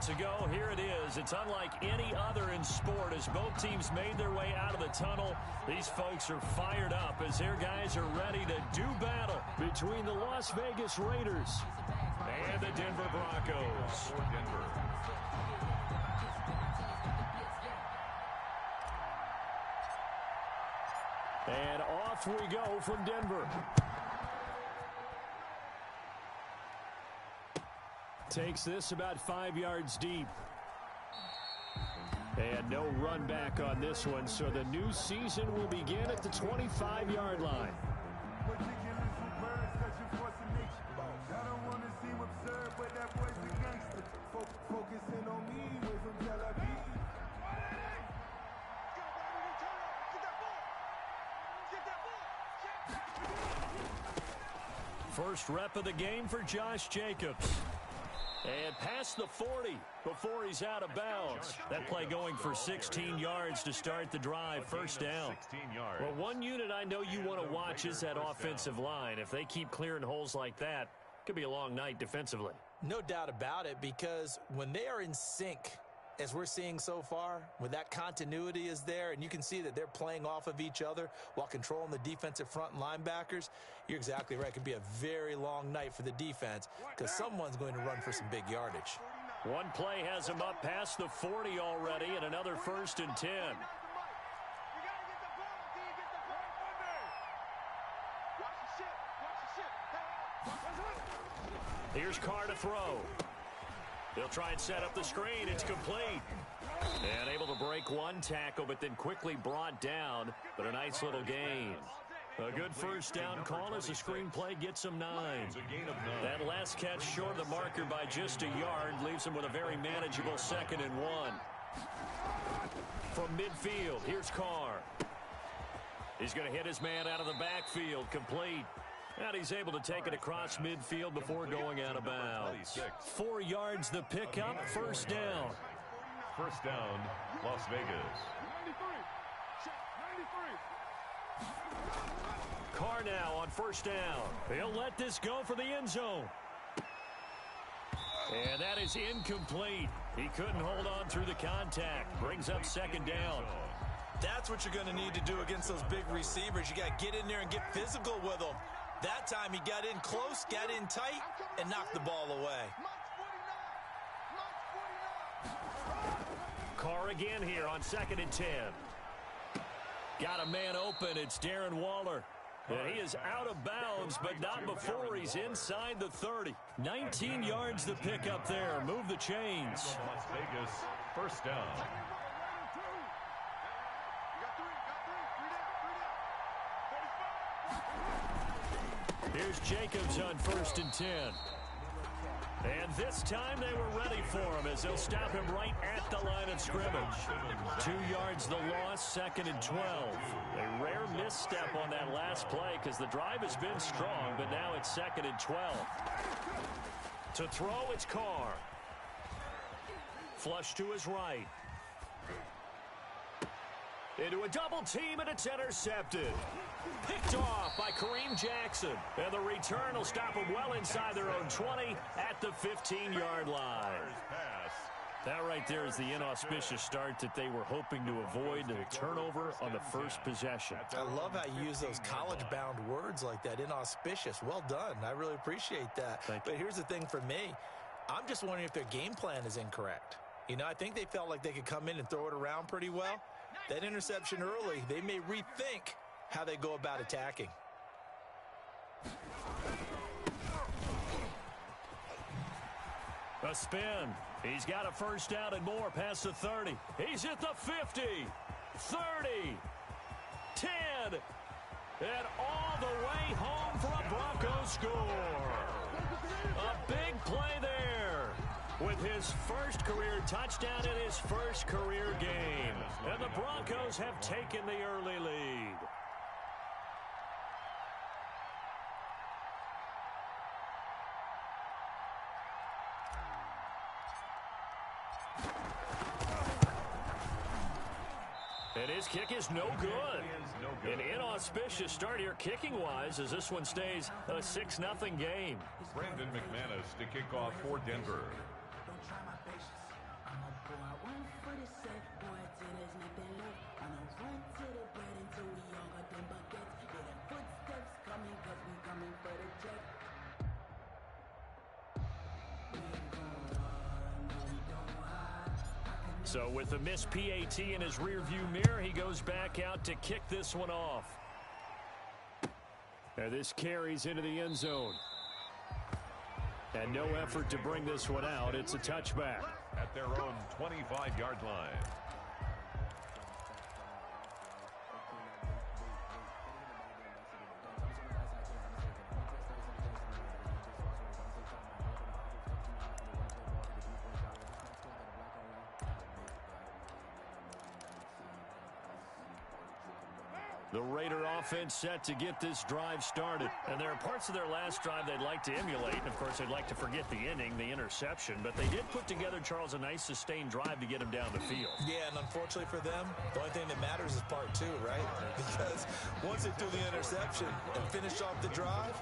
moments ago, here it is. It's unlike any other in sport as both teams made their way out of the tunnel. These folks are fired up as their guys are ready to do battle between the Las Vegas Raiders and the Denver Broncos. And off we go from Denver. Takes this about 5 yards deep. And no run back on this one, so the new season will begin at the 25-yard line. First rep of the game for Josh Jacobs. And past the 40 before he's out of bounds. That play going for 16 yards to start the drive. First down. Well, one unit I know you want to watch is that offensive line. If they keep clearing holes like that, it could be a long night defensively. No doubt about it, because when they are in sync, as we're seeing so far, when that continuity is there and you can see that they're playing off of each other while controlling the defensive front and linebackers, you're exactly right. It could be a very long night for the defense because someone's going to run for some big yardage. One play has him up past the 40 already, and another 1st and 10. Here's Carr to throw. They'll try and set up the screen. It's complete. And able to break one tackle, but then quickly brought down. But a nice little gain. A good first down call as the screenplay gets him 9. That last catch short of the marker by just a yard leaves him with a very manageable 2nd and 1. From midfield, here's Carr. He's going to hit his man out of the backfield, complete. And he's able to take it across midfield before going out of bounds. 4 yards the pickup, first down. First down, Las Vegas. Carr now on first down. He'll let this go for the end zone. And that is incomplete. He couldn't hold on through the contact. Brings up 2nd down. That's what you're going to need to do against those big receivers. You got to get in there and get physical with them. That time he got in close, got in tight, and knocked the ball away. Carr again here on 2nd and 10. Got a man open. It's Darren Waller. And he is out of bounds, but not before he's inside the 30. 19 yards the pickup there. Move the chains. Las Vegas, first down. Here's Jacobs on 1st and 10. And this time they were ready for him as they'll stop him right at the line of scrimmage. 2 yards the loss, 2nd and 12. A rare misstep on that last play because the drive has been strong, but now it's 2nd and 12. To throw, it's Carr. Flush to his right. Into a double team, and it's intercepted. Picked off by Kareem Jackson. And the return will stop them well inside their own 20 at the 15-yard line. That right there is the inauspicious start that they were hoping to avoid, the turnover on the first possession. I love how you use those college-bound words like that, inauspicious. Well done. I really appreciate that. But here's the thing for me. I'm just wondering if their game plan is incorrect. You know, I think they felt like they could come in and throw it around pretty well. That interception early, they may rethink how they go about attacking. A spin. He's got a first down and more past the 30. He's at the 50, 30, 10, and all the way home for a Broncos score. A big play there with his first career touchdown in his first career game. And the Broncos have taken the early lead. And his kick is no good. An inauspicious start here kicking-wise as this one stays a 6-0 game. Brandon McManus to kick off for Denver. So with the missed PAT in his rearview mirror, he goes back out to kick this one off. And this carries into the end zone. And no effort to bring this one out. It's a touchback. At their own 25-yard line. The Raider offense set to get this drive started. And there are parts of their last drive they'd like to emulate. And, of course, they'd like to forget the ending, the interception. But they did put together, Charles, a nice sustained drive to get him down the field. Yeah, and unfortunately for them, the only thing that matters is part two, right? Because once they do the interception and finish off the drive,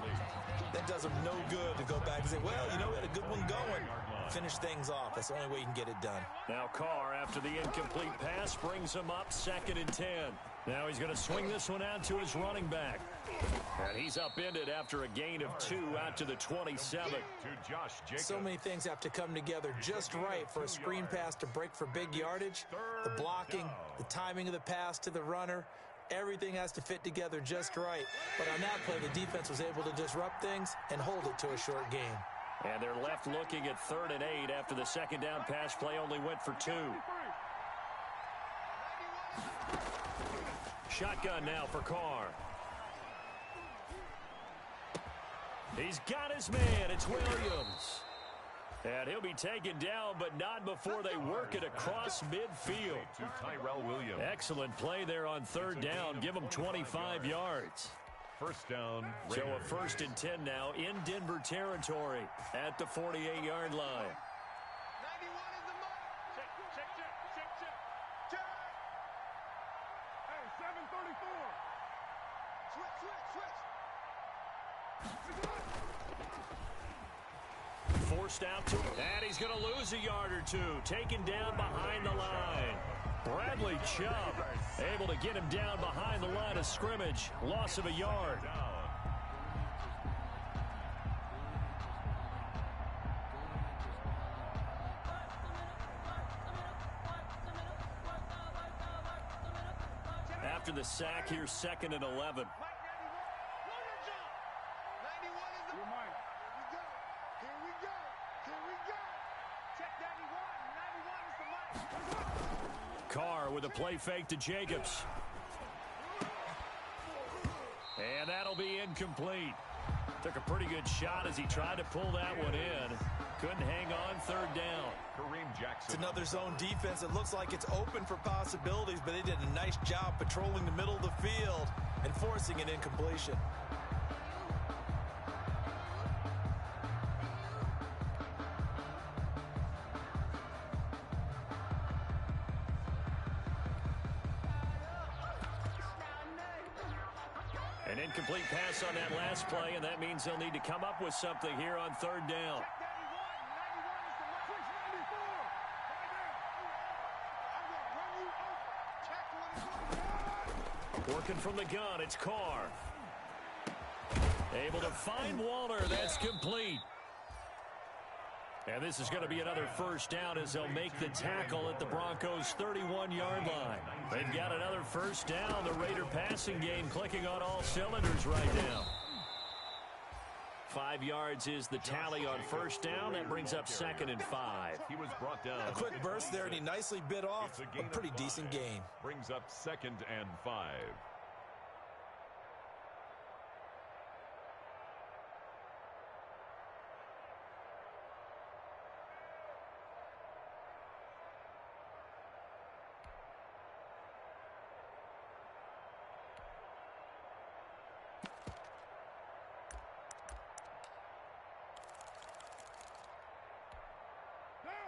that does them no good to go back and say, well, you know, we had a good one going. Finish things off. That's the only way you can get it done. Now Carr, after the incomplete pass, brings him up 2nd and 10. Now he's going to swing this one out to his running back. And he's upended after a gain of 2 out to the 27. To Josh Jacobs. So many things have to come together just right for a screen pass to break for big yardage. The blocking, the timing of the pass to the runner, everything has to fit together just right. But on that play, the defense was able to disrupt things and hold it to a short game. And they're left looking at 3rd and 8 after the second down pass play only went for 2. Shotgun now for Carr. He's got his man. It's Williams. And he'll be taken down, but not before they work it across midfield. To Tyrell Williams. Excellent play there on 3rd down. Give him 25 yards. First down. So Raiders. a 1st and 10 now in Denver territory at the 48-yard line. 91 is the mark. Check. Hey, 734. Switch. Forced out to him, and he's going to lose a yard or two. Taken down behind the line. Bradley Chubb able to get him down behind the line of scrimmage. Loss of a yard. After the sack, here's 2nd and 11. Carr with a play fake to Jacobs. And that'll be incomplete. Took a pretty good shot as he tried to pull that one in. Couldn't hang on 3rd down. Kareem Jackson. It's another zone defense. It looks like it's open for possibilities, but they did a nice job patrolling the middle of the field and forcing an incompletion. An incomplete pass on that last play, and that means they'll need to come up with something here on 3rd down. Working from the gun, it's Carr. Able to find Waller. That's complete. And this is going to be another 1st down as they'll make the tackle at the Broncos' 31-yard line. They've got another 1st down. The Raider passing game clicking on all cylinders right now. 5 yards is the tally on 1st down. That brings up 2nd and 5. He was brought down. A quick burst there, and he nicely bit off a pretty decent gain. Brings up 2nd and 5.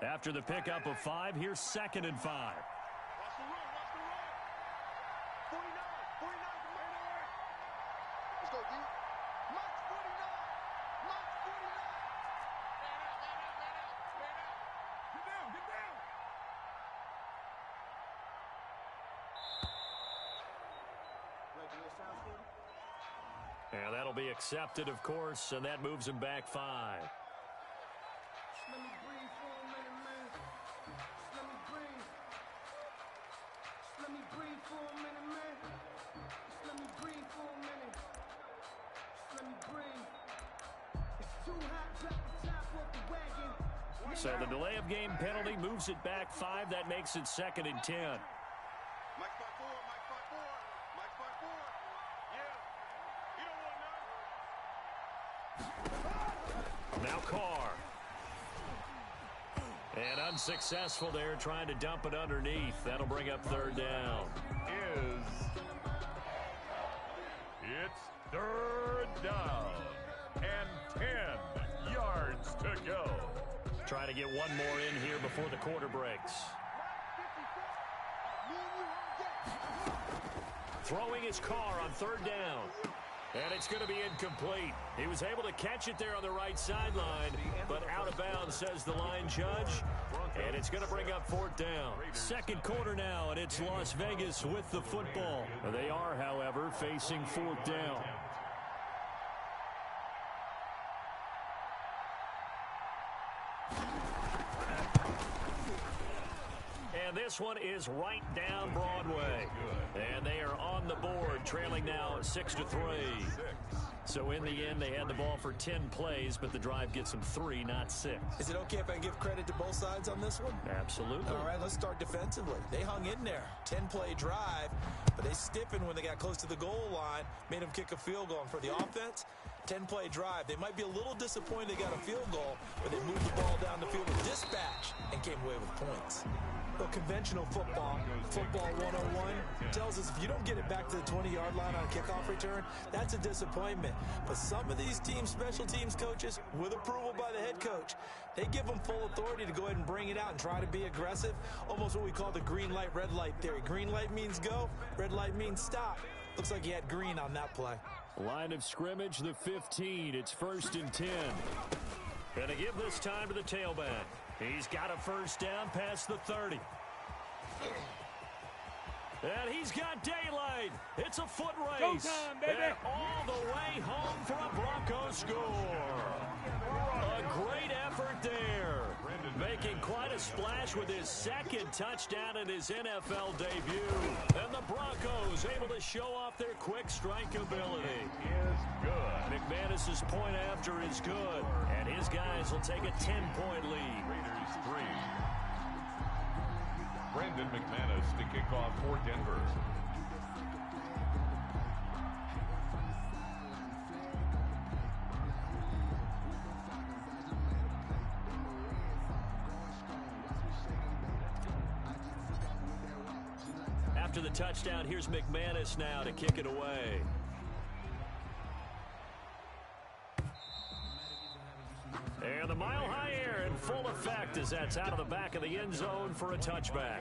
After the pickup of 5, here's 2nd and 5. Watch the run. 49 from Mark. Let's go, D. Mark 49. Mark 49. Man out. Get down. And that'll be accepted, of course, and that moves him back 5. Let me breathe for a minute, man. Let me breathe. let me breathe for a minute, man. Just let me breathe for a minute. Just let me breathe. It's too hot, drop the top off the wagon. So the delay of game penalty moves it back 5. That makes it 2nd and 10. Mike 5-4, Mike 5-4, Mike 5-4. Yeah, you don't want none. Now Carr. And unsuccessful there, trying to dump it underneath. That'll bring up 3rd down. It's 3rd down and 10 yards to go. Trying to get one more in here before the quarter breaks. Throwing his Carr on 3rd down. And it's going to be incomplete. He was able to catch it there on the right sideline, but out of bounds, says the line judge. And it's going to bring up 4th down. 2nd quarter now, and it's Las Vegas with the football. They are, however, facing 4th down. And this one is right down Broadway. And they are on the board, trailing now 6-3. So in the end, they had the ball for 10 plays, but the drive gets them 3, not 6. Is it okay if I give credit to both sides on this one? Absolutely. All right, let's start defensively. They hung in there. 10-play drive, but they stiffened when they got close to the goal line, made them kick a field goal. And for the offense, 10-play drive. They might be a little disappointed they got a field goal, but they moved the ball down the field with dispatch and came away with points. Well, conventional football 101, tells us if you don't get it back to the 20-yard line on a kickoff return, that's a disappointment. But some of these teams, special teams coaches, with approval by the head coach, they give them full authority to go ahead and bring it out and try to be aggressive, almost what we call the green light, red light theory. Green light means go, red light means stop. Looks like he had green on that play. Line of scrimmage, the 15. It's 1st and 10. Gonna give this time to the tailback. He's got a 1st down past the 30. And he's got daylight. It's a foot race. Showtime, baby. And all the way home for a Broncos score. A great effort there. Making quite a splash with his 2nd touchdown in his NFL debut. And the Broncos able to show off their quick strike ability. Is good. McManus's point after is good. And his guys will take a 10-point lead. Raiders 3. Brandon McManus to kick off for Denver. After the touchdown, here's McManus now to kick it away. And the mile-high air in full effect as that's out of the back of the end zone for a touchback.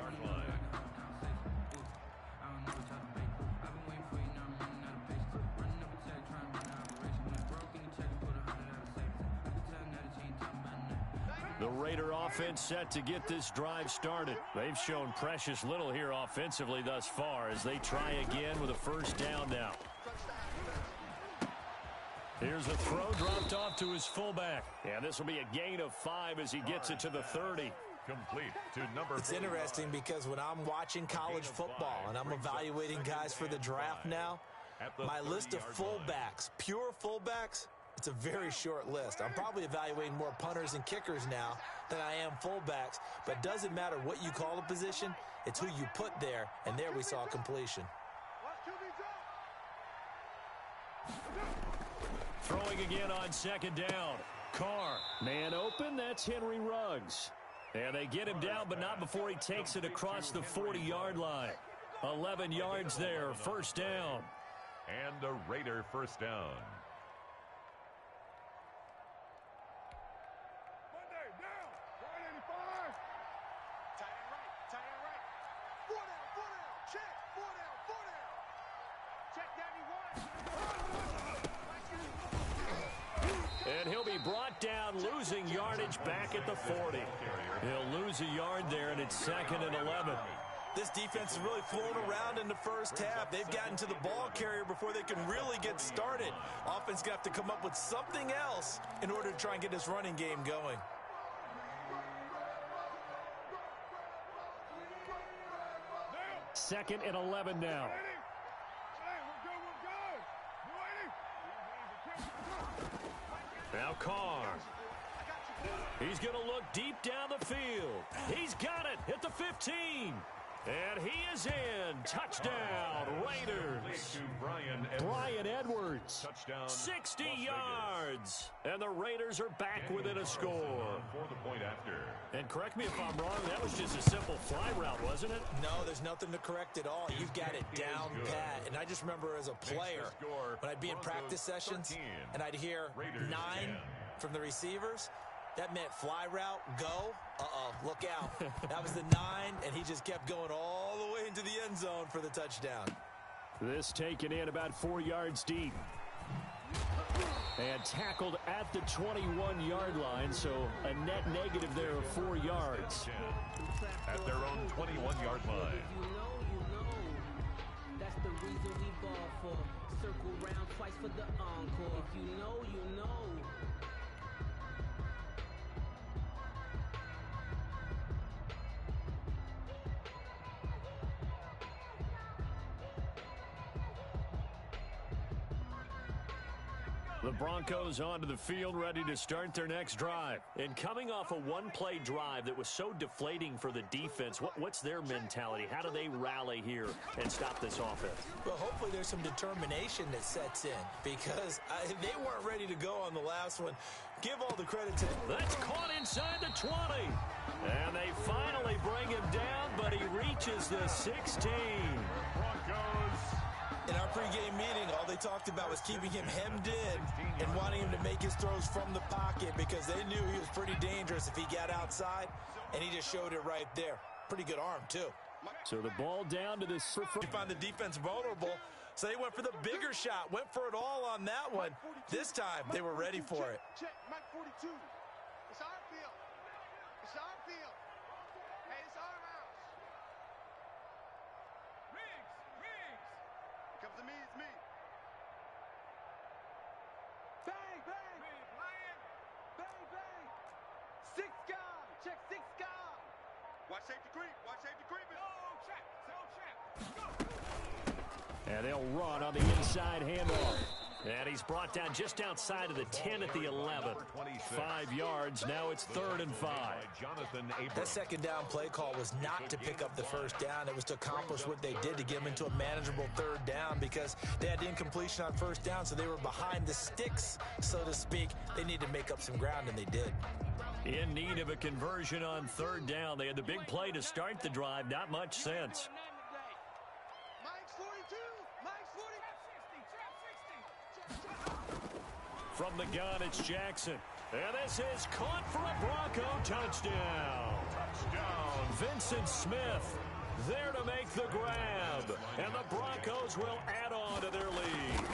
The Raider offense set to get this drive started. They've shown precious little here offensively thus far as they try again with a 1st down now. Here's a throw dropped off to his fullback. And this will be a gain of 5 as he gets it to the 30. Complete to number 4. It's interesting because when I'm watching college football and I'm evaluating guys for the draft now, my list of fullbacks, pure fullbacks, it's a very short list. I'm probably evaluating more punters and kickers now than I am fullbacks, but it doesn't matter what you call a position, it's who you put there, and there we saw completion. Throwing again on 2nd down. Carr, man open, that's Henry Ruggs. And they get him down, but not before he takes it across the 40-yard line. 11 yards there, 1st down. And a Raider 1st down. And he'll be brought down, losing yardage back at the 40. He'll lose a yard there, and it's 2nd and 11. This defense has really flown around in the first half. They've gotten to the ball carrier before they can really get started. Offense going to have to come up with something else in order to try and get this running game going. 2nd and 11 now. Now Carr. He's going to look deep down the field. He's got it at the 15. And he is in. Touchdown, Raiders. Bryan Edwards. Touchdown. 60 yards. And the Raiders are back within a score. For the point after. And correct me if I'm wrong, that was just a simple fly route, wasn't it? No, there's nothing to correct at all. You've got it down pat. And I just remember as a player, when I'd be in practice sessions and I'd hear 9 from the receivers, that meant fly route, go. Look out. That was the 9, and he just kept going all the way into the end zone for the touchdown. This taken in about 4 yards deep. And tackled at the 21-yard line, so a net negative there of 4 yards. At their own 21-yard line. You know. That's the reason we ball for. Circle round twice for the encore. If you know, you know. The Broncos onto the field, ready to start their next drive. And coming off a one-play drive that was so deflating for the defense, what's their mentality? How do they rally here and stop this offense? Well, hopefully there's some determination that sets in because they weren't ready to go on the last one. Give all the credit to them. That's caught inside the 20. And they finally bring him down, but he reaches the 16. Broncos. In our pregame meeting, all they talked about was keeping him hemmed in and wanting him to make his throws from the pocket because they knew he was pretty dangerous if he got outside, and he just showed it right there. Pretty good arm, too. So the ball down to this. You found the defense vulnerable, so they went for the bigger shot, went for it all on that one. This time, they were ready for it. Check, Mike 42. It's our field. It's our field. Hey, it's our house. Riggs. Comes to me, it's me. Bang, bang. Bang, bang. 6 guard. Check 6 guard. Watch safety creep. Watch safety creeping. Check. And they'll run on the inside handoff. And he's brought down just outside of the 10 at the 11. 5 yards. Now it's 3rd and 5. That second down play call was not to pick up the first down. It was to accomplish what they did to get them into a manageable 3rd down because they had incompletion on first down, so they were behind the sticks, so to speak. They needed to make up some ground, and they did. In need of a conversion on 3rd down. They had the big play to start the drive. Not much sense. Mike's 42. Mike's 40. From the gun, it's Jackson. And this is caught for a Bronco touchdown. Vincent Smith there to make the grab. And the Broncos will add on to their lead.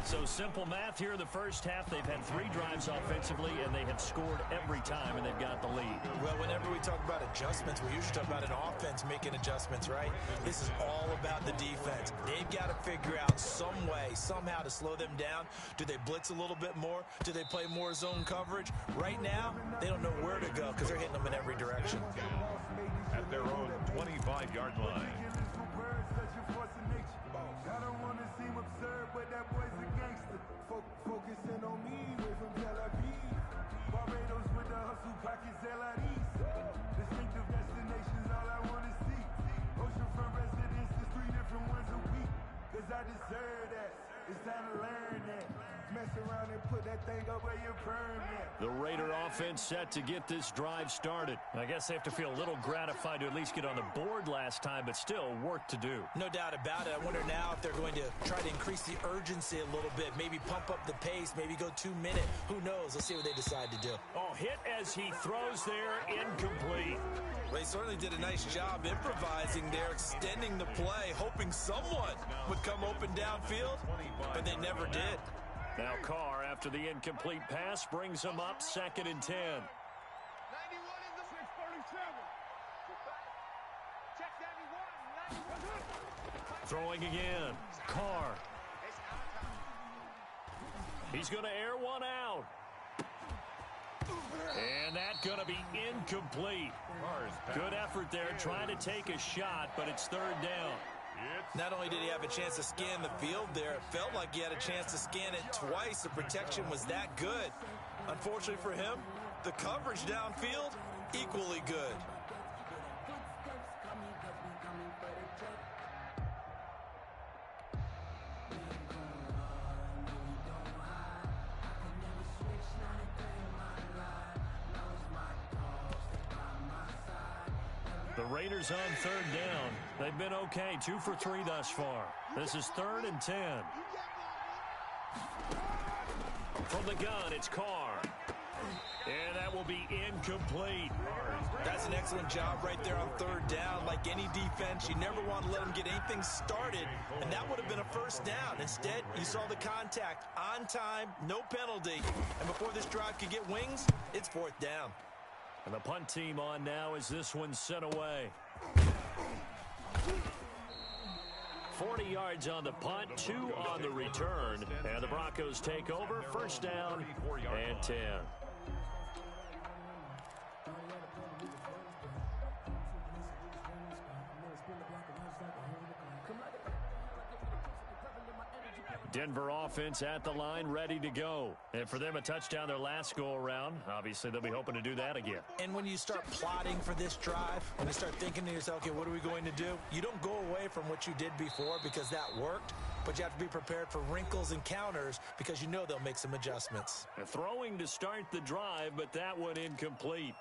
So simple math here in the first half. They've had 3 drives offensively, and they have scored every time, and they've got the lead. Well, whenever we talk about adjustments, we usually talk about an offense making adjustments, right? This is all about the defense. They've got to figure out some way, somehow to slow them down. Do they blitz a little bit more? Do they play more zone coverage? Right now, they don't know where to go because they're hitting them in every direction. At their own 25-yard line. I don't want to seem absurd, but that boy's a gangster. Focusing on me, way from Tel Aviv. Barbados with the hustle, pockets LIDs. Distinctive destinations, all I want to see. Oceanfront residences, 3 different ones a week. Cause I deserve that. It's time to learn that. Mess around and put that thing up where you burn that. The Raider offense set to get this drive started. I guess they have to feel a little gratified to at least get on the board last time, but still work to do. No doubt about it. I wonder now if they're going to try to increase the urgency a little bit, maybe pump up the pace, maybe go 2-minute. Who knows? Let's see what they decide to do. Oh, hit as he throws there, incomplete. Well, they certainly did a nice job improvising there, extending the play, hoping someone would come open downfield, but they never did. Now Carr, after the incomplete pass, brings him up 2nd and 10. 91 in the 637. Check 91. Throwing again. Carr. It's out of time. He's going to air one out. And that's going to be incomplete. Good effort there trying to take a shot, but it's third down. Not only did he have a chance to scan the field there, it felt like he had a chance to scan it twice. The protection was that good. Unfortunately for him, the coverage downfield, equally good. The Raiders on third down. They've been okay, 2 for 3 thus far. This is 3rd and 10. From the gun, it's Carr. And that will be incomplete. That's an excellent job right there on third down. Like any defense, you never want to let them get anything started, and that would have been a first down. Instead, you saw the contact on time, no penalty. And before this drive could get wings, it's 4th down. And the punt team on now as this one's sent away. 40 yards on the punt, 2 on the return. And the Broncos take over, first down and 10. Denver offense at the line, ready to go. And for them, a touchdown their last go-around. Obviously, they'll be hoping to do that again. And when you start plotting for this drive, when you start thinking to yourself, okay, what are we going to do? You don't go away from what you did before because that worked, but you have to be prepared for wrinkles and counters because you know they'll make some adjustments. And throwing to start the drive, but that one incomplete.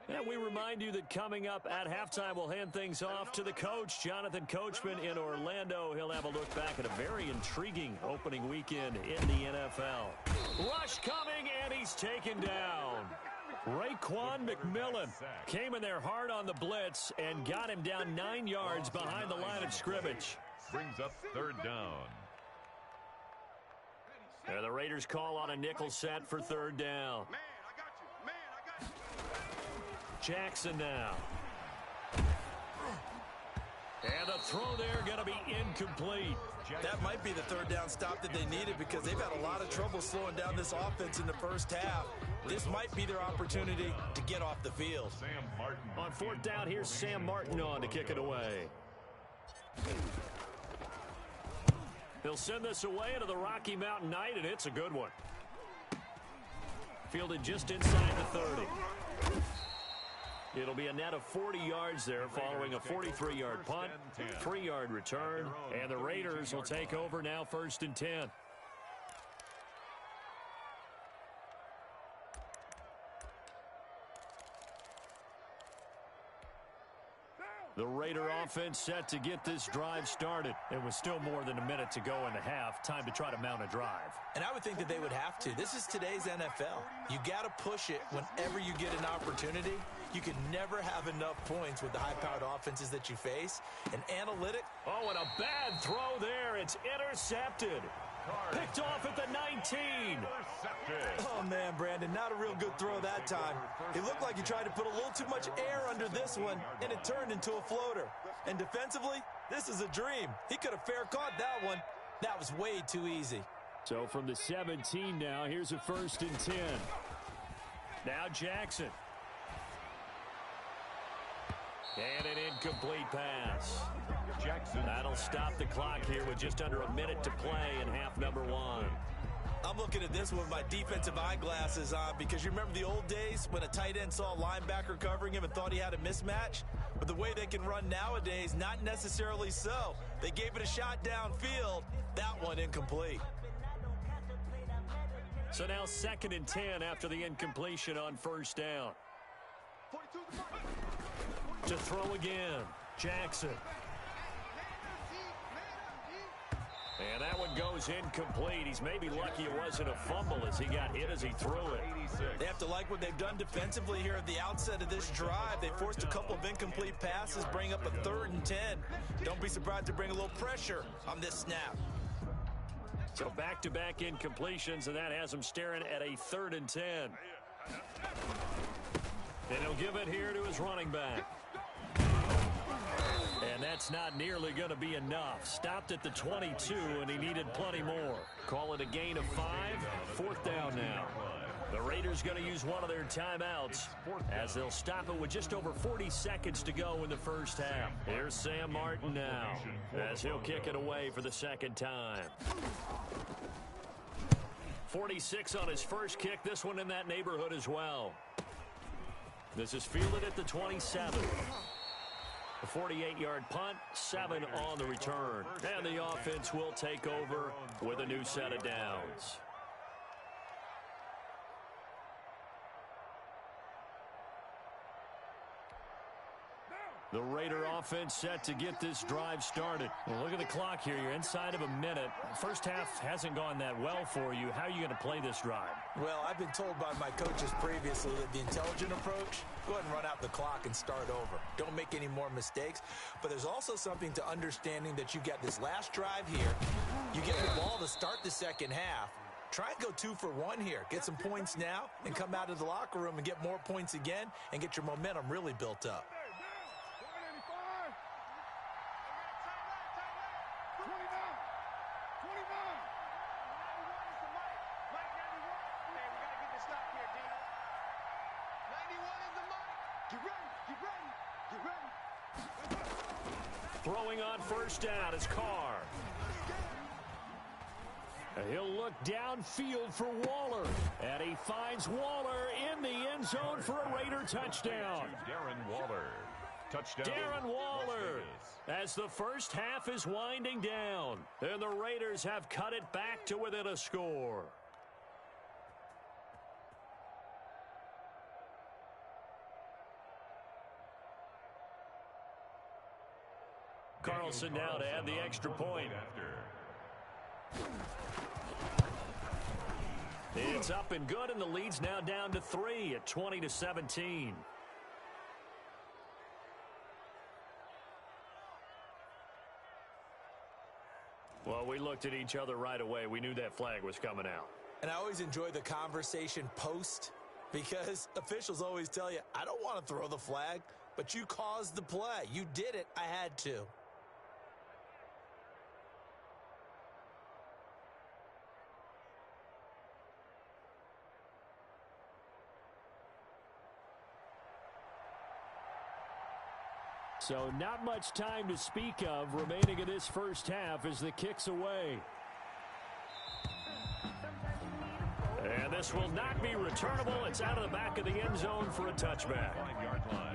And we remind you that coming up at halftime, we'll hand things off to the coach, Jonathan Coachman in Orlando. He'll have a look back at a very intriguing opening weekend in the NFL. Rush coming, and he's taken down. Raekwon McMillan came in there hard on the blitz and got him down 9 yards behind the line of scrimmage. Brings up third down. And the Raiders call on a nickel set for third down. Jackson now. And the throw there going to be incomplete. That might be the third down stop that they needed because they've had a lot of trouble slowing down this offense in the first half. This might be their opportunity to get off the field. Sam Martin. On fourth down, here's Sam Martin on to kick it away. They'll send this away into the Rocky Mountain Night, and it's a good one. Fielded just inside the 30. It'll be a net of 40 yards there following a 43-yard punt, 3-yard return, and the Raiders will take over now 1st and 10. The Raider offense set to get this drive started. It was still more than a minute to go in the half. Time to try to mount a drive. And I would think that they would have to. This is today's NFL. You got to push it whenever you get an opportunity. You can never have enough points with the high-powered offenses that you face. And analytic. Oh, and a bad throw there. It's intercepted. Picked off at the 19. Oh, man, Brandon, not a real good throw that time. It looked like he tried to put a little too much air under this one, and it turned into a floater. And defensively, this is a dream. He could have fair caught that one. That was way too easy. So from the 17 now, here's a 1st and 10. Now Jackson. And an incomplete pass. Jackson. That'll stop the clock here with just under a minute to play in half number 1. I'm looking at this with my defensive eyeglasses on because you remember the old days when a tight end saw a linebacker covering him and thought he had a mismatch? But the way they can run nowadays, not necessarily so. They gave it a shot downfield. That one incomplete. So now 2nd and 10 after the incompletion on 1st down. To throw again, Jackson. And that one goes incomplete. He's maybe lucky it wasn't a fumble as he got hit as he threw it. They have to like what they've done defensively here at the outset of this drive. They forced a couple of incomplete passes, bring up a 3rd and 10. Don't be surprised to bring a little pressure on this snap. So back-to-back incompletions, and that has him staring at a 3rd and 10. And he'll give it here to his running back. And that's not nearly going to be enough. Stopped at the 22, and he needed plenty more. Call it a gain of 5. Fourth down now. The Raiders going to use one of their timeouts as they'll stop it with just over 40 seconds to go in the first half. Here's Sam Martin now as he'll kick it away for the second time. 46 on his first kick. This one in that neighborhood as well. This is fielded at the 27. A 48-yard punt, 7 on the return. And the offense will take over with a new set of downs. The Raider offense set to get this drive started. Well, look at the clock here. You're inside of a minute. First half hasn't gone that well for you. How are you going to play this drive? Well, I've been told by my coaches previously that the intelligent approach, go ahead and run out the clock and start over. Don't make any more mistakes. But there's also something to understanding that you got this last drive here. You get the ball to start the second half. Try and go 2 for 1 here. Get some points now and come out of the locker room and get more points again and get your momentum really built up. 91 Get ready. Throwing on first down is Carr. He'll look downfield for Waller. And he finds Waller in the end zone for a Raider touchdown. Darren Waller. Touchdown. Darren Waller, as the first half is winding down. And the Raiders have cut it back to within a score. Carlson now to add the extra point. It's up and good, and the lead's now down to 3 at 20-17. Well, we looked at each other right away. We knew that flag was coming out. And I always enjoy the conversation post because officials always tell you, I don't want to throw the flag, but you caused the play. You did it. I had to. So not much time to speak of remaining in this first half as the kick's away. And this will not be returnable. It's out of the back of the end zone for a touchback. 5-yard line.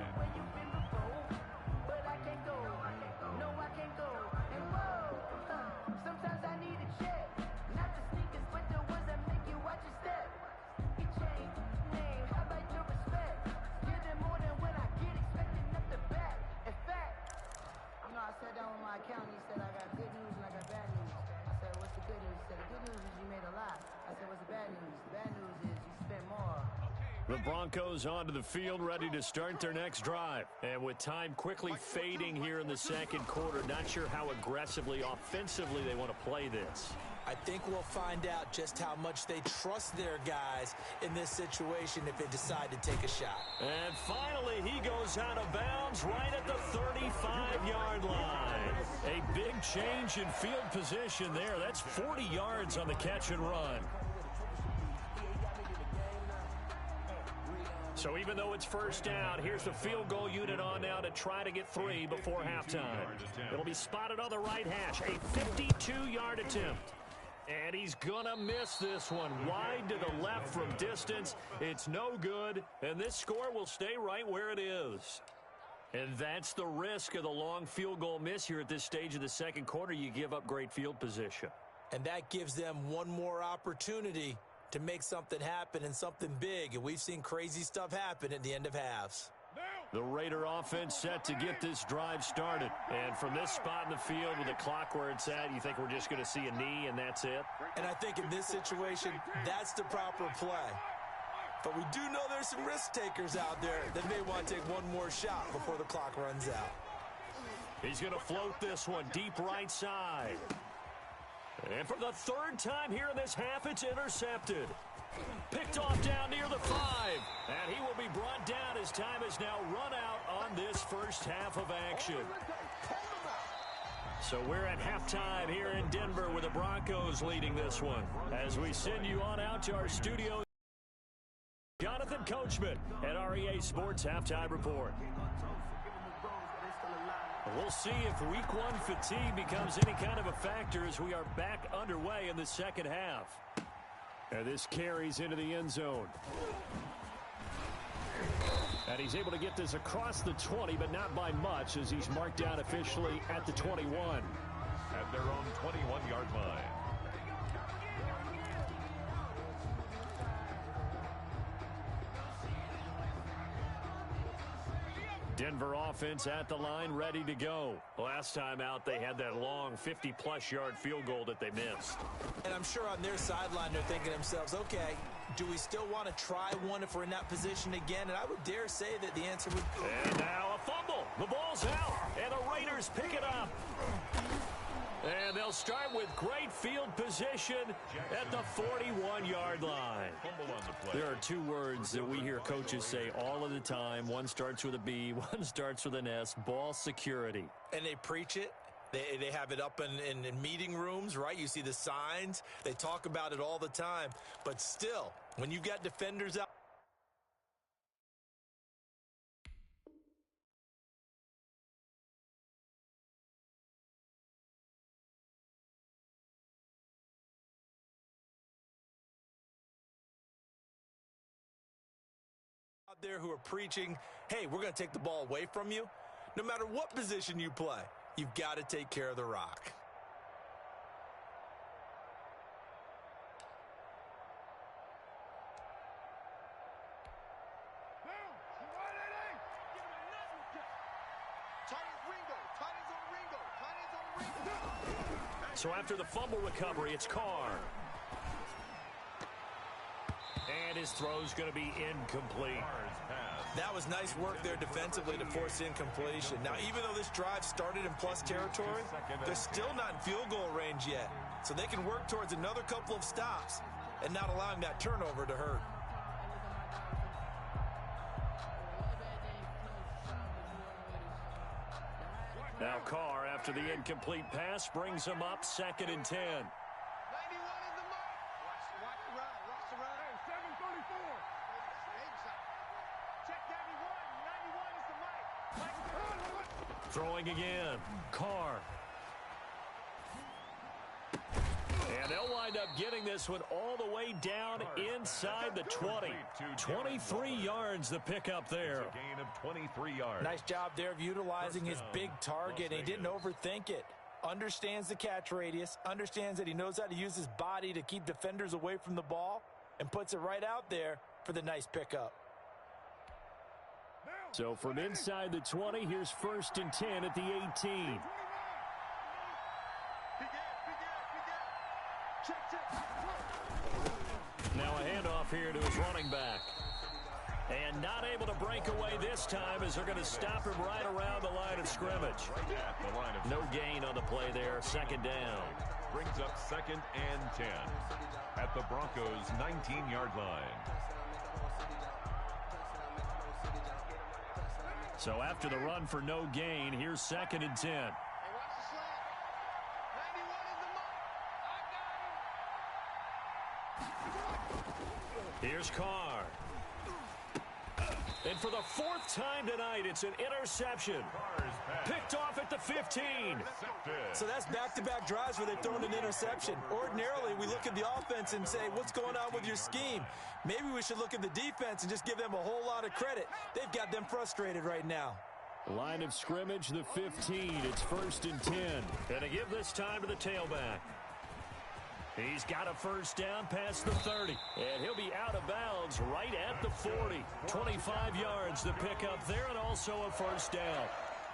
The Broncos onto the field, ready to start their next drive. And with time quickly fading here in the second quarter, not sure how aggressively, offensively they want to play this. I think we'll find out just how much they trust their guys in this situation if they decide to take a shot. And finally, he goes out of bounds right at the 35-yard line. A big change in field position there. That's 40 yards on the catch and run. So even though it's first down, here's the field goal unit on now to try to get 3 before halftime. It'll be spotted on the right hash, a 52-yard attempt. And he's going to miss this one. Wide to the left from distance. It's no good, and this score will stay right where it is. And that's the risk of the long field goal miss here at this stage of the second quarter. You give up great field position. And that gives them one more opportunity to make something happen and something big. And we've seen crazy stuff happen at the end of halves. The Raider offense set to get this drive started. And from this spot in the field with the clock where it's at, you think we're just going to see a knee and that's it? And I think in this situation, that's the proper play. But we do know there's some risk takers out there that may want to take one more shot before the clock runs out. He's going to float this one deep right side. And for the third time here in this half, it's intercepted. Picked off down near the 5. And he will be brought down as time is now run out on this first half of action. So we're at halftime here in Denver with the Broncos leading this one. As we send you on out to our studio, Jonathan Coachman at REA Sports Halftime Report. We'll see if week one fatigue becomes any kind of a factor as we are back underway in the second half. And this carries into the end zone. And he's able to get this across the 20, but not by much as he's marked down officially at the 21. At their own 21-yard line. Denver offense at the line, ready to go. Last time out, they had that long 50-plus yard field goal that they missed. And I'm sure on their sideline, they're thinking to themselves, okay, do we still want to try one if we're in that position again? And I would dare say that the answer would be... And now a fumble. The ball's out, and the Raiders pick it up. And they'll start with great field position at the 41-yard line. There are two words that we hear coaches say all of the time. One starts with a B, one starts with an S, ball security. And they preach it. They have it up in meeting rooms, right? You see the signs. They talk about it all the time. But still, when you got defenders out there who are preaching, hey, we're going to take the ball away from you. No matter what position you play, you've got to take care of the rock. So after the fumble recovery, it's Carr. And his throw's going to be incomplete. That was nice work there defensively to force incompletion. Now, even though this drive started in plus territory, they're still not in field goal range yet. So they can work towards another couple of stops and not allowing that turnover to hurt. Now Carr, after the incomplete pass, brings him up 2nd and 10. Throwing again, Carr. And they'll wind up getting this one all the way down inside the 20. 23 yards the pickup there. It's a gain of 23 yards. Nice job there of utilizing his big target. He didn't overthink it. Understands the catch radius, understands that he knows how to use his body to keep defenders away from the ball, and puts it right out there for the nice pickup. So from inside the 20, here's 1st and 10 at the 18. Now a handoff here to his running back. And not able to break away this time as they're going to stop him right around the line of scrimmage. No gain on the play there, 2nd down. Brings up 2nd and 10 at the Broncos' 19-yard line. So after the run for no gain, here's 2nd and 10. Here's Carr. And for the 4th time tonight, it's an interception. Picked off at the 15. So that's back-to-back drives where they've thrown an interception. Ordinarily, we look at the offense and say, what's going on with your scheme? Maybe we should look at the defense and just give them a whole lot of credit. They've got them frustrated right now. Line of scrimmage, the 15. It's 1st and 10. And to give this time to the tailback. He's got a 1st down past the 30. And he'll be out of bounds right at the 40. 25 yards to pick up there, and also a 1st down.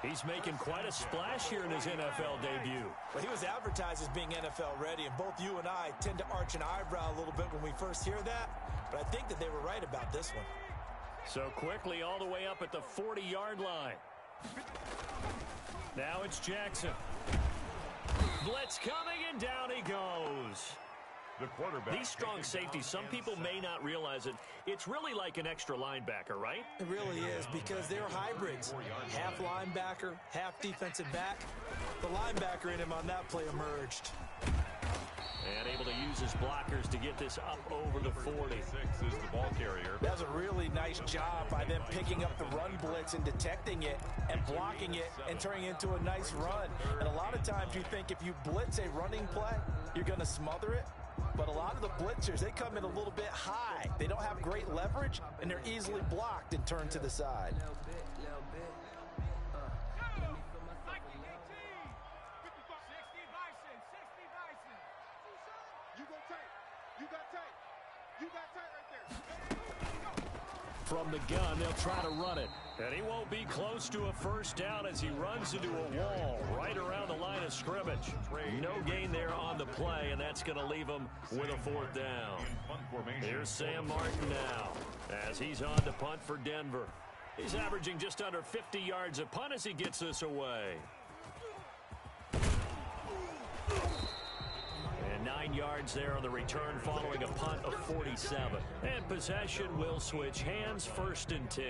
He's making quite a splash here in his NFL debut. Well, he was advertised as being NFL ready, and both you and I tend to arch an eyebrow a little bit when we first hear that. But I think that they were right about this one. So quickly all the way up at the 40-yard line. Now it's Jackson. Blitz coming, and down he goes. The quarterback. These strong safeties, some people may not realize it. It's really like an extra linebacker, right? It really is, because they're hybrids. Half linebacker, half defensive back. The linebacker in him on that play emerged. And able to use his blockers to get this up over the 40. 6 is the ball carrier. That's a really nice job by them picking up the run blitz and detecting it and blocking it and turning it into a nice run. And a lot of times you think if you blitz a running play, you're going to smother it. But a lot of the blitzers, they come in a little bit high. They don't have great leverage, and they're easily blocked and turned to the side. From the gun, they'll try to run it. And he won't be close to a first down as he runs into a wall right around the line of scrimmage. No gain there on the play, and that's going to leave him with a 4th down. Here's Sam Martin now as he's on to punt for Denver. He's averaging just under 50 yards a punt as he gets this away. And 9 yards there on the return following a punt of 47. And possession will switch hands, 1st and 10.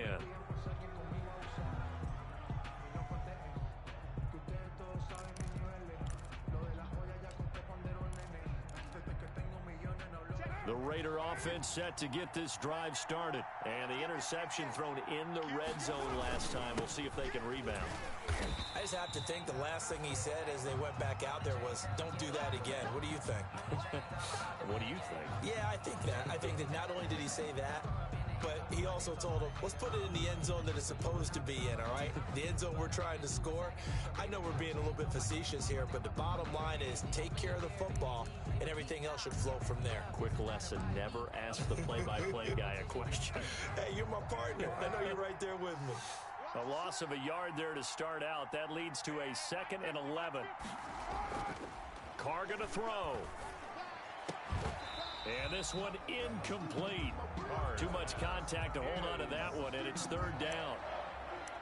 The Raider offense set to get this drive started. And the interception thrown in the red zone last time. We'll see if they can rebound. I just have to think the last thing he said as they went back out there was, don't do that again. What do you think? What do you think? Yeah, I think that. I think that not only did he say that, but he also told him, let's put it in the end zone that it's supposed to be in, all right? The end zone we're trying to score. I know we're being a little bit facetious here, but the bottom line is take care of the football, and everything else should flow from there. Quick lesson, never ask the play-by-play guy a question. Hey, you're my partner. I know you're right there with me. A loss of a yard there to start out. That leads to a 2nd and 11. Carr going to throw. And this one incomplete. Too much contact to hold on to that one, and it's 3rd down.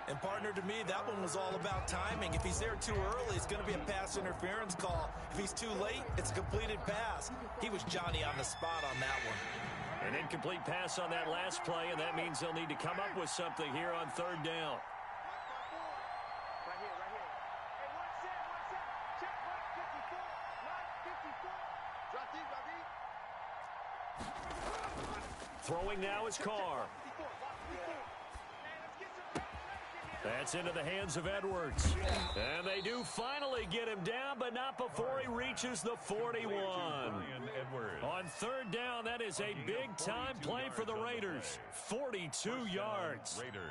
And partner, to me, that one was all about timing. If he's there too early, it's going to be a pass interference call. If he's too late, it's a completed pass. He was Johnny on the spot on that one. An incomplete pass on that last play, and that means they'll need to come up with something here on 3rd down. Right here. Hey, one set. Check, right 54. Right 54. Drop deep. Throwing now is Carr. That's into the hands of Edwards. And they do finally get him down, but not before he reaches the 41. On 3rd down, that is a big-time play for the Raiders. 42 yards. Raiders.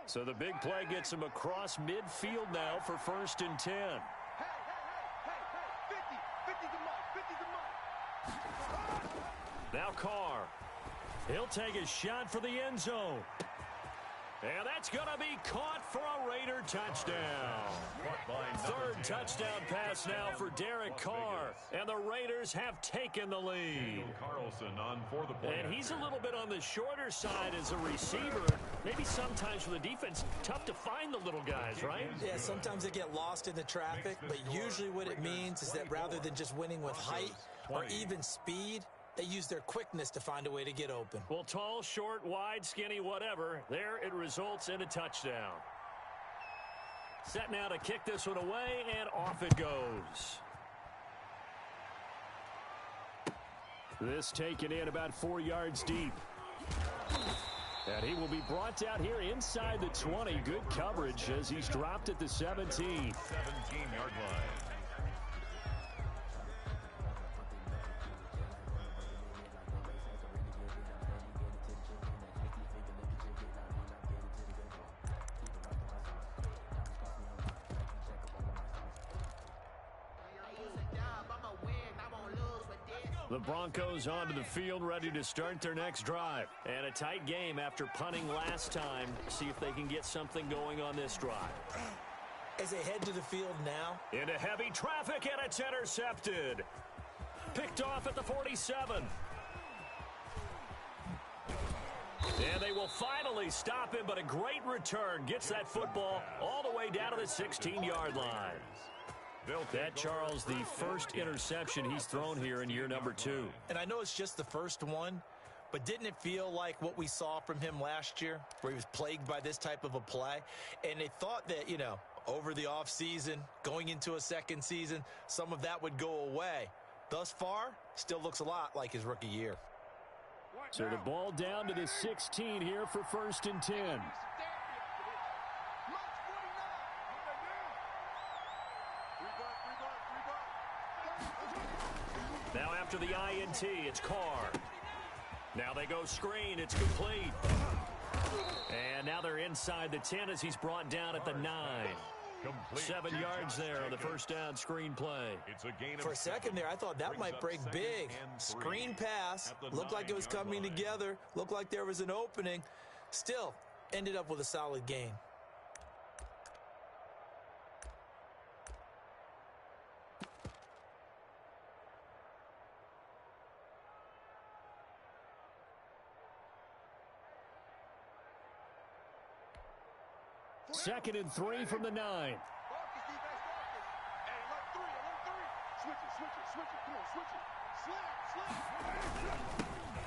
So the big play gets him across midfield now for 1st and 10. Hey, 50 the mark. Now Carr. He'll take a shot for the end zone. And that's going to be caught for a Raider touchdown. 3rd touchdown pass now for Derek Carr. And the Raiders have taken the lead. Carlson on for the play. And he's a little bit on the shorter side as a receiver. Maybe sometimes for the defense, tough to find the little guys, right? Yeah, sometimes they get lost in the traffic, but usually what it means is that rather than just winning with height or even speed, they use their quickness to find a way to get open. Well, tall, short, wide, skinny, whatever, there it results in a touchdown. Set now to kick this one away, and off it goes. This taken in about 4 yards deep. And he will be brought down here inside the 20. Good coverage as he's dropped at the 17. 17-yard line. The Broncos onto the field, ready to start their next drive. And a tight game after punting last time. See if they can get something going on this drive. As they head to the field now. Into heavy traffic, and it's intercepted. Picked off at the 47. And they will finally stop him, but a great return. Gets that football all the way down to the 16-yard line. That, Charles, the first interception he's thrown here in year number 2. And I know it's just the first one, but didn't it feel like what we saw from him last year, where he was plagued by this type of a play? And they thought that, you know, over the offseason, going into a second season, some of that would go away. Thus far, still looks a lot like his rookie year. So the ball down to the 16 here for 1st and 10. Now after the INT, it's Carr. Now they go screen. It's complete. And now they're inside the 10 as he's brought down at the 9. 7 yards there on the first down screen play. For a second there, I thought that might break big. Screen pass. Looked like it was coming together. Looked like there was an opening. Still, ended up with a solid gain. Second and 3 from the 9.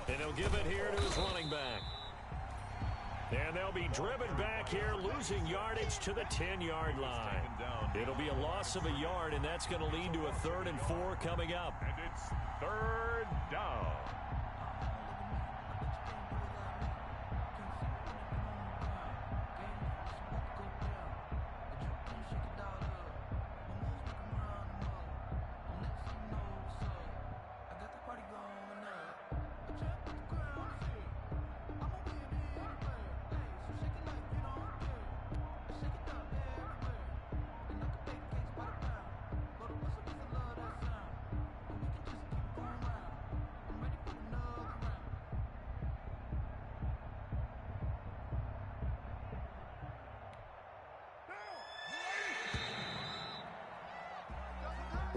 And he'll give it here to his running back. And they'll be driven back here, losing yardage to the 10-yard line. It'll be a loss of a yard, and that's going to lead to a 3rd and 4 coming up. And it's 3rd down.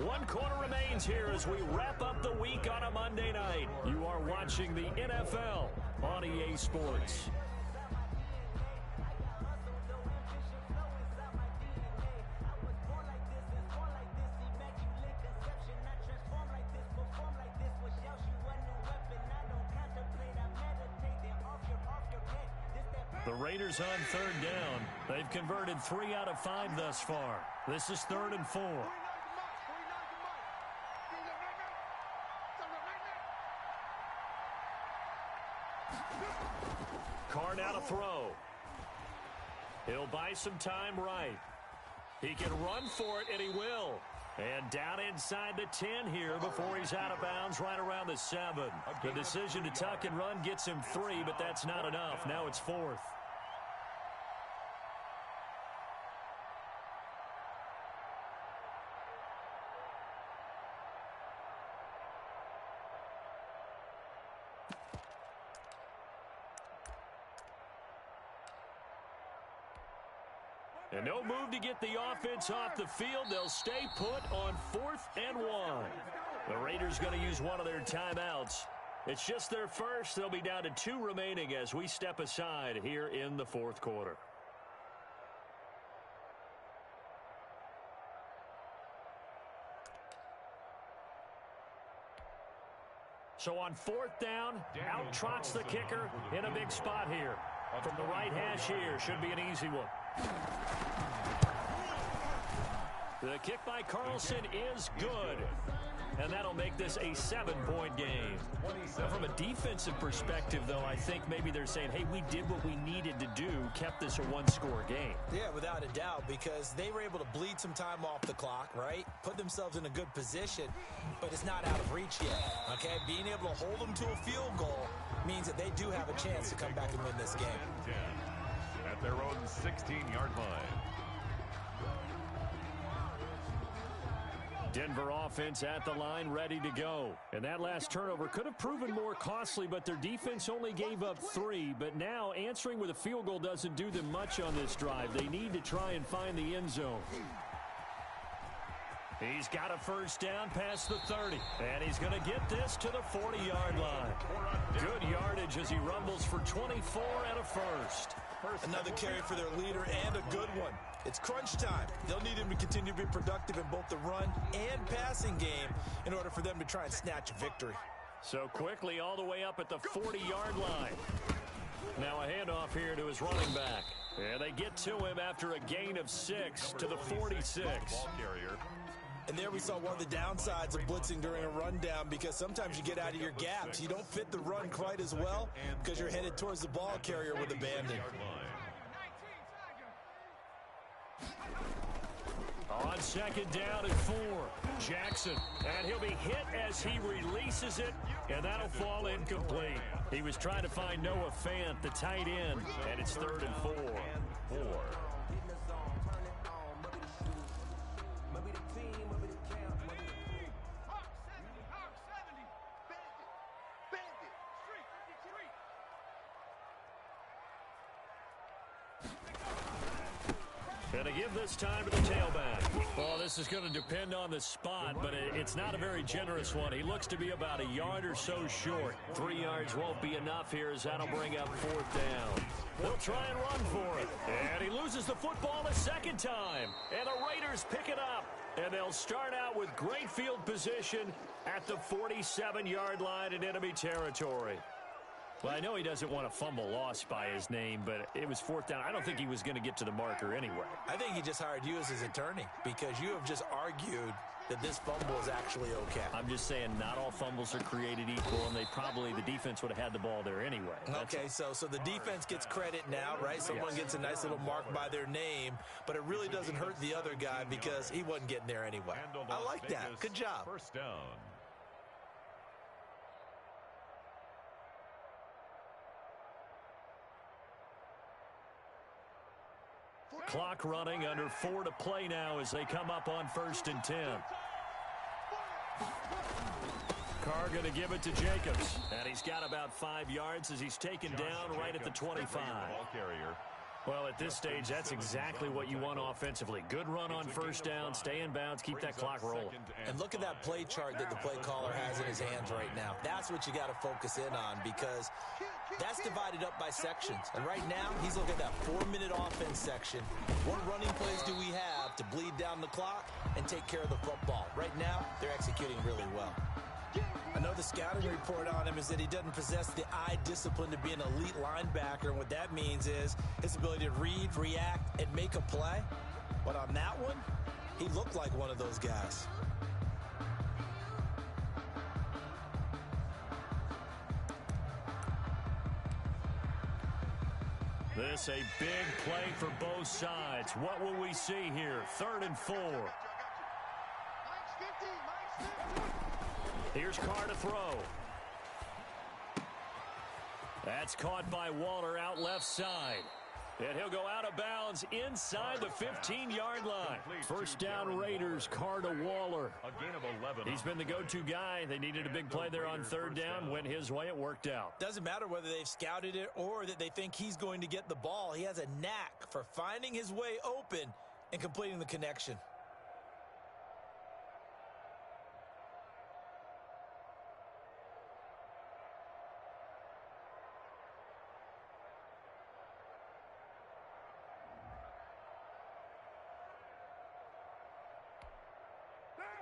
One quarter remains here as we wrap up the week on a Monday night. You are watching the NFL on EA Sports. The Raiders on 3rd down. They've converted 3 out of 5 thus far. This is 3rd and 4. Carr now to throw. He'll buy some time right. He can run for it, and he will. And down inside the 10 here before he's out of bounds right around the 7. The decision to tuck and run gets him 3, but that's not enough. Now it's 4th. And no move to get the offense off the field. They'll stay put on 4th and 1. The Raiders going to use one of their timeouts. It's just their first. They'll be down to 2 remaining as we step aside here in the 4th quarter. So on 4th down, out trots the kicker in a big spot here. From the right hash here, should be an easy one. The kick by Carlson is good. And that'll make this a 7-point game. Now, from a defensive perspective, though, I think maybe they're saying, hey, we did what we needed to do, kept this a 1-score game. Yeah, without a doubt, because they were able to bleed some time off the clock, right? Put themselves in a good position, but it's not out of reach yet, okay? Being able to hold them to a field goal means that they do have a chance to come back and win this game. At their own 16-yard line. Denver offense at the line, ready to go. And that last turnover could have proven more costly, but their defense only gave up 3. But now answering with a field goal doesn't do them much on this drive. They need to try and find the end zone. He's got a first down past the 30. And he's going to get this to the 40-yard line. Good yardage as he rumbles for 24 and a first. Another carry for their leader and a good one. It's crunch time. They'll need him to continue to be productive in both the run and passing game in order for them to try and snatch a victory. So quickly all the way up at the 40-yard line. Now a handoff here to his running back. And they get to him after a gain of 6 to the 46. Ball carrier. And there we saw one of the downsides of blitzing during a rundown, because sometimes you get out of your gaps. You don't fit the run quite as well because you're headed towards the ball carrier with abandon. On second down and 4, Jackson. And he'll be hit as he releases it, and that'll fall incomplete. He was trying to find Noah Fant, the tight end, and it's 3rd and 4. And to give this time to the tailback. Well, this is going to depend on the spot, but it's not a very generous one. He looks to be about a yard or so short. 3 yards won't be enough here, as that'll bring up 4th down. They'll try and run for it. And he loses the football a second time. And the Raiders pick it up. And they'll start out with great field position at the 47-yard line in enemy territory. Well, I know he doesn't want a fumble lost by his name, but it was 4th down. I don't think he was going to get to the marker anyway. I think he just hired you as his attorney, because you have just argued that this fumble is actually okay. I'm just saying not all fumbles are created equal, and the defense would have had the ball there anyway. Okay, so the defense gets credit now, right? Someone gets a nice little mark by their name, but it really doesn't hurt the other guy because he wasn't getting there anyway. I like that. Good job. First down. Clock running, under 4 to play now as they come up on 1st and 10. Carr going to give it to Jacobs. And he's got about 5 yards as he's taken down right at the 25. Ball carrier. Well, at this stage, that's exactly what you want offensively. Good run on 1st down, stay in bounds, keep that clock rolling. And look at that play chart that the play caller has in his hands right now. That's what you got to focus in on, because that's divided up by sections. And right now, he's looking at that 4-minute offense section. What running plays do we have to bleed down the clock and take care of the football? Right now, they're executing really well. I know the scouting report on him is that he doesn't possess the eye discipline to be an elite linebacker, and what that means is his ability to read, react, and make a play. But on that one, he looked like one of those guys. This a big play for both sides. What will we see here? 3rd and 4. Here's Carr to throw. That's caught by Waller out left side. And he'll go out of bounds inside the 15-yard line. First down Raiders, Carr to Waller. A gain of 11. He's been the go-to guy. They needed a big play there on 3rd down. Went his way. It worked out. Doesn't matter whether they've scouted it or that they think he's going to get the ball. He has a knack for finding his way open and completing the connection.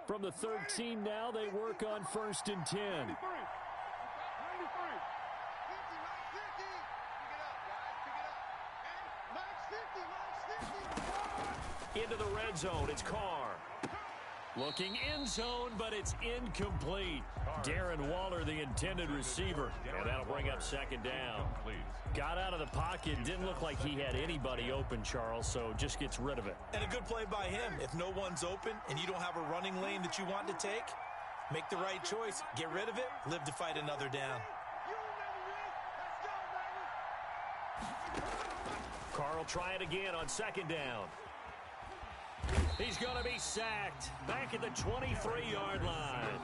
From the 13 now, they work on 1st and 10. Into the red zone, it's Carr. Looking end zone, but it's incomplete. Darren Waller, the intended receiver. And that'll bring up 2nd down. Got out of the pocket. Didn't look like he had anybody open, Charles, so just gets rid of it. And a good play by him. If no one's open and you don't have a running lane that you want to take, make the right choice. Get rid of it. Live to fight another down. Carr will try it again on 2nd down. He's going to be sacked back at the 23-yard line.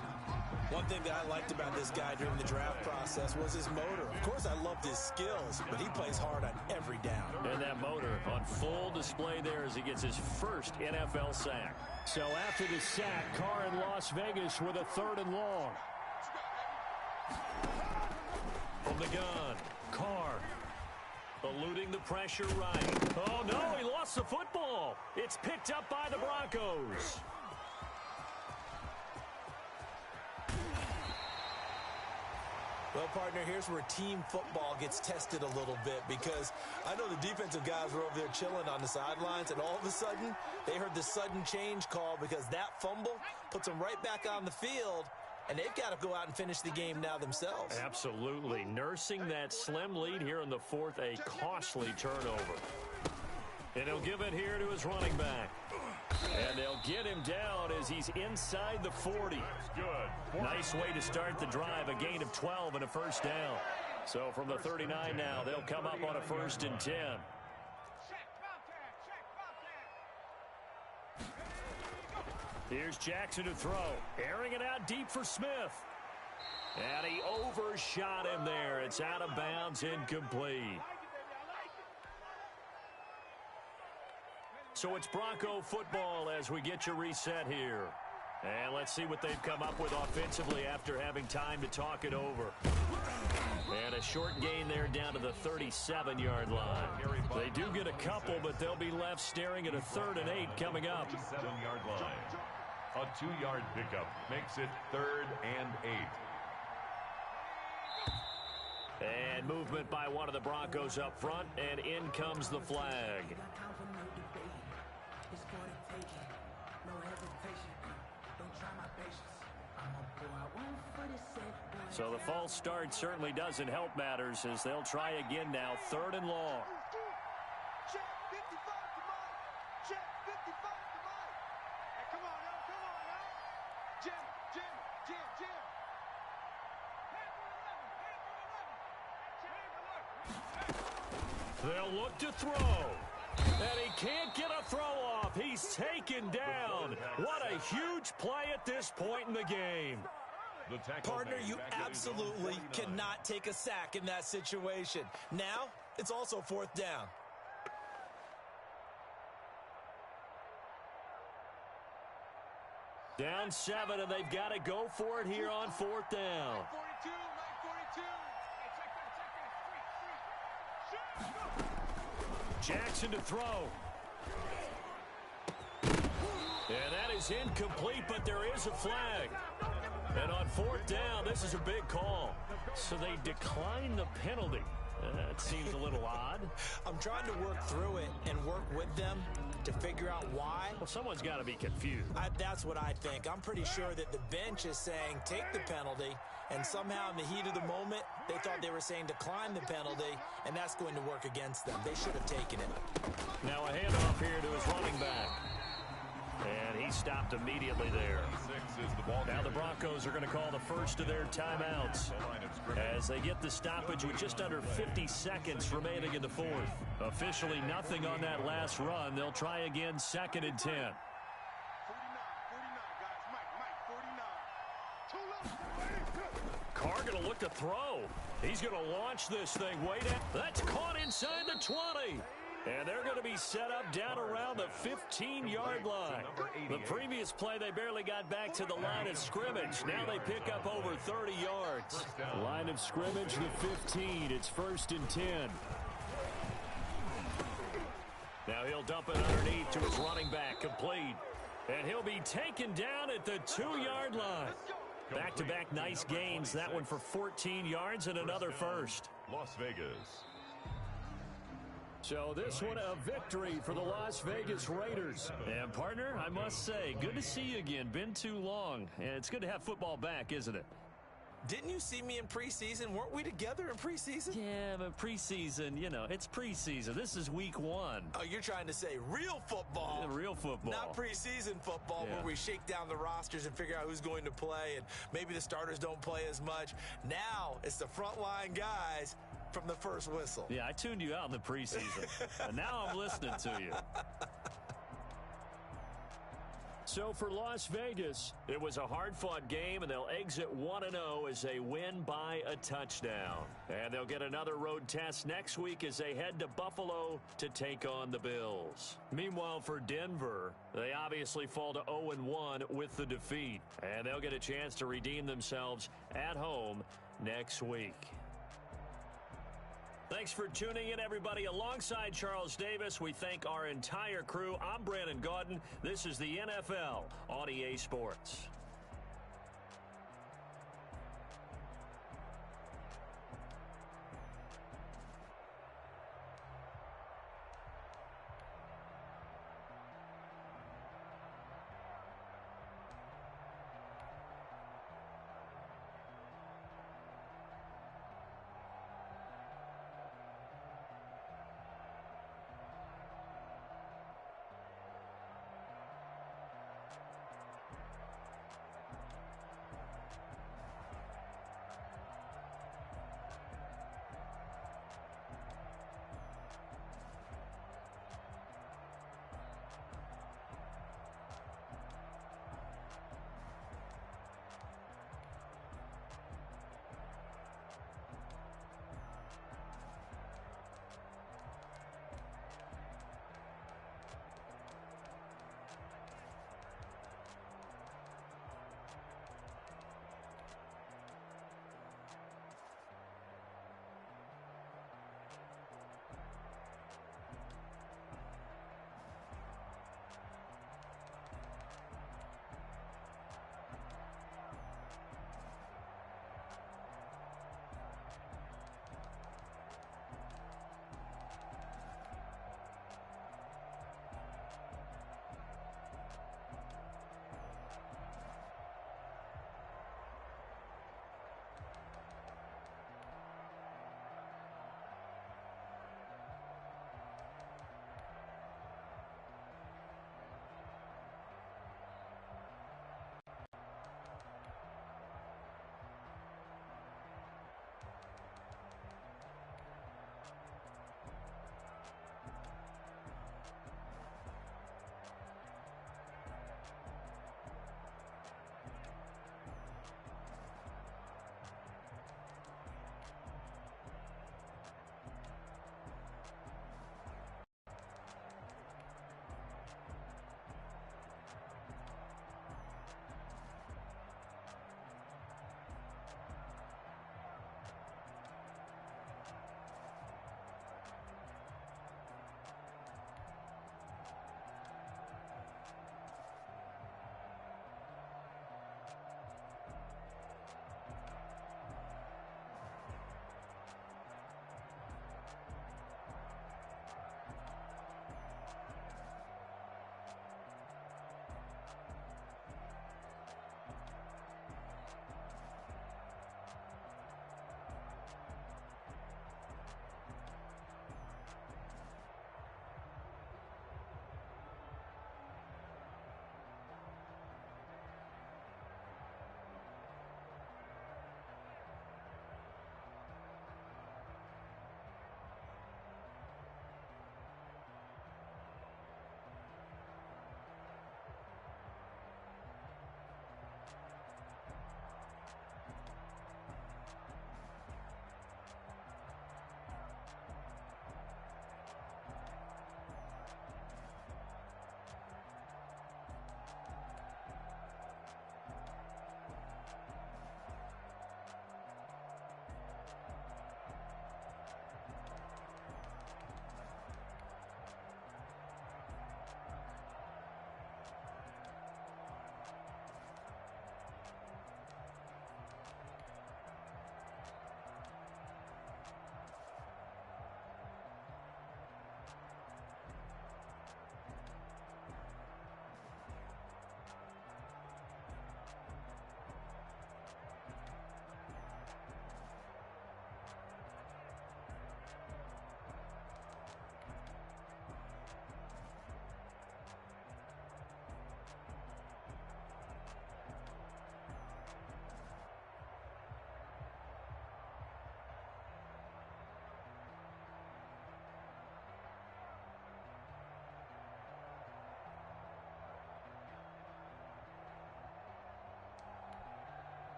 One thing that I liked about this guy during the draft process was his motor. Of course, I loved his skills, but he plays hard on every down. And that motor on full display there as he gets his first NFL sack. So after the sack, Carr in Las Vegas with a 3rd and long. From the gun, Carr eluding the pressure right. Oh, no, he lost the football. It's picked up by the Broncos. Well, partner, here's where team football gets tested a little bit because I know the defensive guys were over there chilling on the sidelines, and all of a sudden, they heard the sudden change call because that fumble puts them right back on the field, and they've got to go out and finish the game now themselves. Absolutely. Nursing that slim lead here in the 4th, a costly turnover. And he'll give it here to his running back. And they'll get him down as he's inside the 40. Good. Nice way to start the drive, a gain of 12 and a first down. So from the 39 now, they'll come up on a 1st and 10. Here's Jackson to throw. Airing it out deep for Smith. And he overshot him there. It's out of bounds, incomplete. So it's Bronco football as we get your reset here. And let's see what they've come up with offensively after having time to talk it over. And a short gain there down to the 37-yard line. They do get a couple, but they'll be left staring at a 3rd and 8 coming up. 7-yard line. A 2-yard pickup makes it 3rd and 8. And movement by one of the Broncos up front, and in comes the flag. So the false start certainly doesn't help matters as they'll try again now, 3rd and long. Check 55 to Mike. Check 55 to Mike. Hey, come on now, come on now. Jim. They'll look to throw. And he can't get a throw off. He's taken down. What a huge play at this point in the game. Partner, you absolutely cannot take a sack in that situation. Now, it's also 4th down. Down 7, and they've got to go for it here on 4th down. 42, Mike 42. Jackson to throw. And that is incomplete, but there is a flag. And on 4th down, this is a big call. So they decline the penalty. That seems a little odd. I'm trying to work through it and work with them to figure out why. Well, someone's got to be confused. That's what I think. I'm pretty sure that the bench is saying take the penalty, and somehow in the heat of the moment, they thought they were saying decline the penalty, and that's going to work against them. They should have taken it. Now a handoff here to his running back. And he stopped immediately there. Now the Broncos are going to call the first of their timeouts as they get the stoppage with just under 50 seconds remaining in the 4th. Officially nothing on that last run. They'll try again, 2nd and 10. 49, guys. Mike, 49. Carr going to look to throw. He's going to launch this thing way down. That's caught inside the 20. And they're going to be set up down around the 15-yard line. The previous play, they barely got back to the line of scrimmage. Now they pick up over 30 yards. Line of scrimmage, the 15. It's 1st and 10. Now he'll dump it underneath to his running back, complete. And he'll be taken down at the 2-yard line. Back-to-back nice gains. That one for 14 yards and another first. Las Vegas. So this one a victory for the Las Vegas Raiders. And partner, I must say, good to see you again. Been too long. And it's good to have football back, isn't it? Didn't you see me in preseason? Weren't we together in preseason? Yeah, but preseason, you know, it's preseason. This is week 1. Oh, you're trying to say real football. Yeah, real football. Not preseason football where we shake down the rosters and figure out who's going to play, and maybe the starters don't play as much. Now it's the frontline guys from the first whistle. Yeah, I tuned you out in the preseason. And now I'm listening to you. So for Las Vegas, it was a hard-fought game, and they'll exit 1-0 as they win by a touchdown. And they'll get another road test next week as they head to Buffalo to take on the Bills. Meanwhile, for Denver, they obviously fall to 0-1 with the defeat, and they'll get a chance to redeem themselves at home next week. Thanks for tuning in, everybody. Alongside Charles Davis, we thank our entire crew. I'm Brandon Gaudin. This is the NFL on EA Sports.